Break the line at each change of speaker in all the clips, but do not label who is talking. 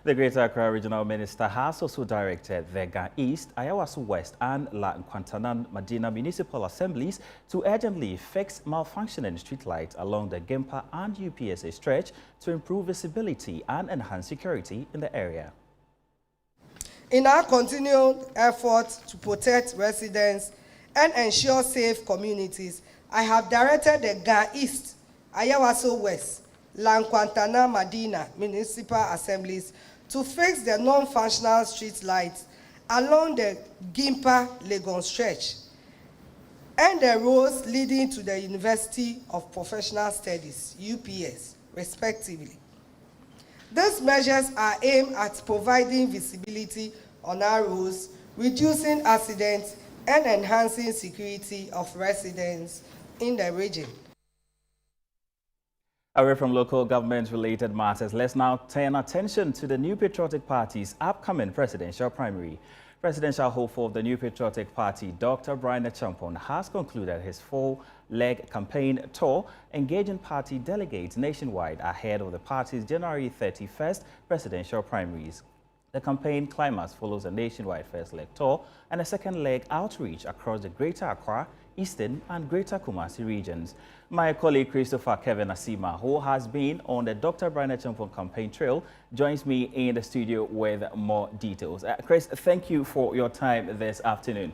The Greater Accra Regional Minister has also directed the Ga East, Ayawaso West and La Nkwantana Medina Municipal Assemblies to urgently fix malfunctioning streetlights along the Gimpa and UPSA stretch to improve visibility and enhance security in the area.
In our continued effort to protect residents and ensure safe communities, I have directed the Ga East, Ayawaso West, La Nkwantana Medina Municipal Assemblies to fix the non-functional street lights along the Gimpa Legon stretch and the roads leading to the University of Professional Studies, UPS, respectively. These measures are aimed at providing visibility on our roads, reducing accidents, and enhancing security of residents in the region.
Away from local government-related matters, let's now turn attention to the New Patriotic Party's upcoming presidential primary. Presidential hopeful of the New Patriotic Party, Dr. Bryan Acheampong, has concluded his full-leg campaign tour, engaging party delegates nationwide ahead of the party's January 31st presidential primaries. The campaign climax follows a nationwide first-leg tour and a second-leg outreach across the Greater Accra, Eastern and Greater Kumasi regions. My colleague Christopher Kevin Asima, who has been on the Dr. Bryan Acheampong campaign trail, joins me in the studio with more details. Chris, thank you for your time this afternoon.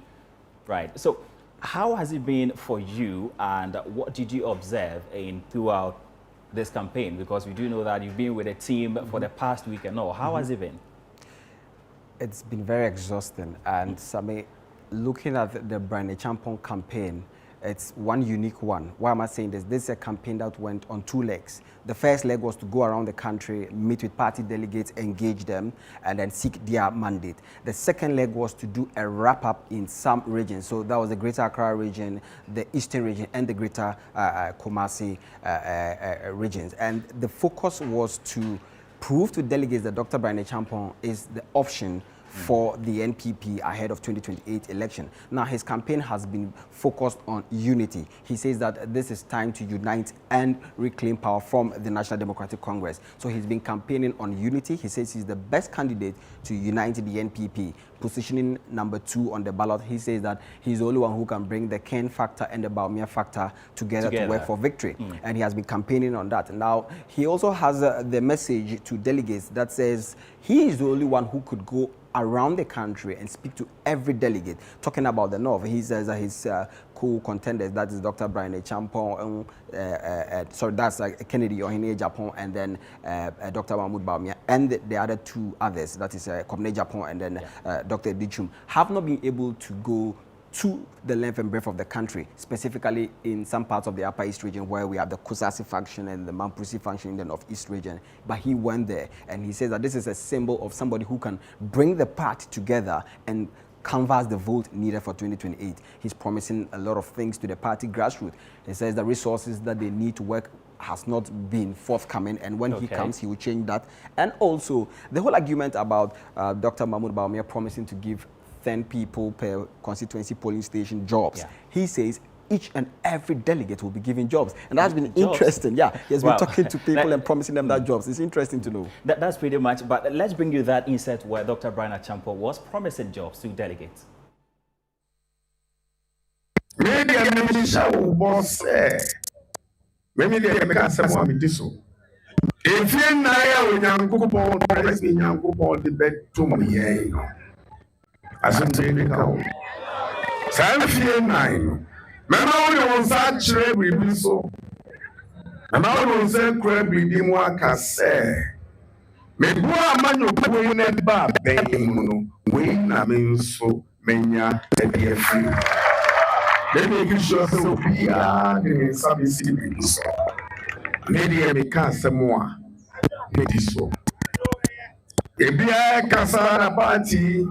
Right, so how has it been for you and what did you observe throughout this campaign? Because we do know that you've been with a team for the past week and all. How has it been?
It's been very exhausting, and Sami, looking at the Bryan Acheampong campaign, it's one unique one. Why am I saying this? This is a campaign that went on two legs. The first leg was to go around the country, meet with party delegates, engage them, and then seek their mandate. The second leg was to do a wrap-up in some regions. So that was the Greater Accra region, the Eastern region, and the Greater Kumasi regions. And the focus was to prove to delegates that Dr. Bryan Acheampong is the option for the NPP ahead of 2028 election. Now, his campaign has been focused on unity. He says that this is time to unite and reclaim power from the National Democratic Congress. So he's been campaigning on unity. He says he's the best candidate to unite the NPP, positioning number 2 on the ballot. He says that he's the only one who can bring the Ken factor and the Baumia factor together to work for victory. And he has been campaigning on that. Now, he also has the message to delegates that says he is the only one who could go around the country and speak to every delegate. Talking about the North, he says that his co-contenders, that is Dr. Bryan Acheampong, sorry, that's Kennedy Ohene Japan, and then Dr. Mahmoud Baumia, and the other two others, that is Komne Japan and then Dr. Dichum, have not been able to go to the length and breadth of the country, specifically in some parts of the Upper East region where we have the Kusasi faction and the Mampusi faction in the Northeast region. But he went there, and he says that this is a symbol of somebody who can bring the party together and canvass the vote needed for 2028. He's promising a lot of things to the party grassroots. He says the resources that they need to work has not been forthcoming, and when he comes, he will change that. And also, the whole argument about Dr. Mahmoud Baumia promising to give 10 people per constituency polling station jobs. He says each and every delegate will be given jobs. And that's been interesting. Yeah, he has been talking to people and promising them that jobs. It's interesting to know.
That's pretty much, but let's bring you that insight where Dr. Bryan Acheampong was promising jobs to delegates.
Maybe if you Mama was actually we so. Mama was a crab with him one can say. Maybe one man you put in a bar, begging, when I mean so, mania, and be a free. Then you sure so be in some cities. Maybe I can't say more. Maybe so. If you are Casara party,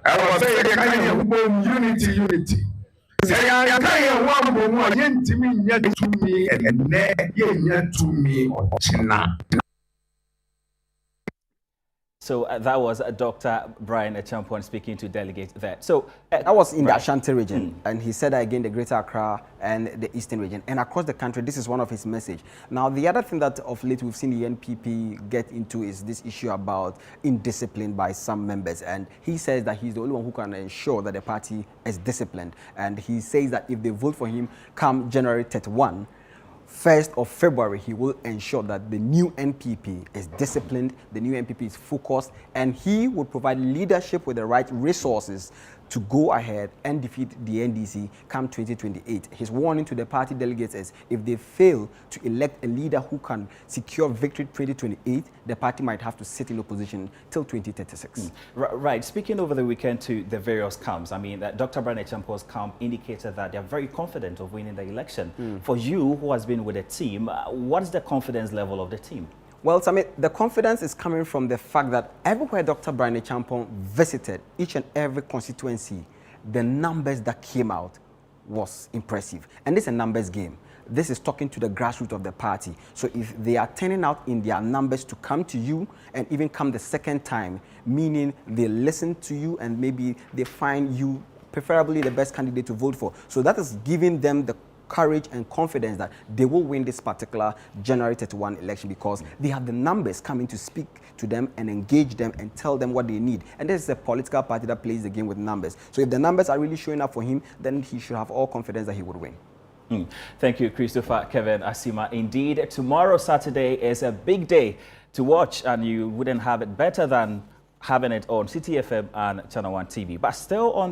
I was saying, unity. Say I can't one more to me yet to me and yet to me or China.
So that was Dr. Bryan Acheampong speaking to delegates there. So
that was in the Ashanti region, and he said that again, the Greater Accra and the Eastern region, and across the country. This is one of his message. Now, the other thing that of late we've seen the NPP get into is this issue about indiscipline by some members, and he says that he's the only one who can ensure that the party is disciplined, and he says that if they vote for him come January 31, 1st of February, he will ensure that the new NPP is disciplined, the new NPP is focused, and he will provide leadership with the right resources to go ahead and defeat the NDC come 2028. His warning to the party delegates is if they fail to elect a leader who can secure victory 2028, the party might have to sit in opposition till 2036.
Right. Speaking over the weekend to the various camps, I mean, Dr. Bryan Acheampong's camp indicated that they're very confident of winning the election. For you, who has been with the team, what's the confidence level of the team?
Well, Sammy, the confidence is coming from the fact that everywhere Dr. Bryan Acheampong visited, each and every constituency, the numbers that came out was impressive. And this is a numbers game. This is talking to the grassroots of the party. So if they are turning out in their numbers to come to you and even come the second time, meaning they listen to you and maybe they find you preferably the best candidate to vote for. So that is giving them the courage and confidence that they will win this particular January 31 election because they have the numbers coming to speak to them and engage them and tell them what they need. And this is a political party that plays the game with numbers. So if the numbers are really showing up for him, then he should have all confidence that he would win.
Thank you, Christopher Kevin Asima. Indeed, tomorrow, Saturday, is a big day to watch, and you wouldn't have it better than having it on Citi FM and ChannelOne TV. But still on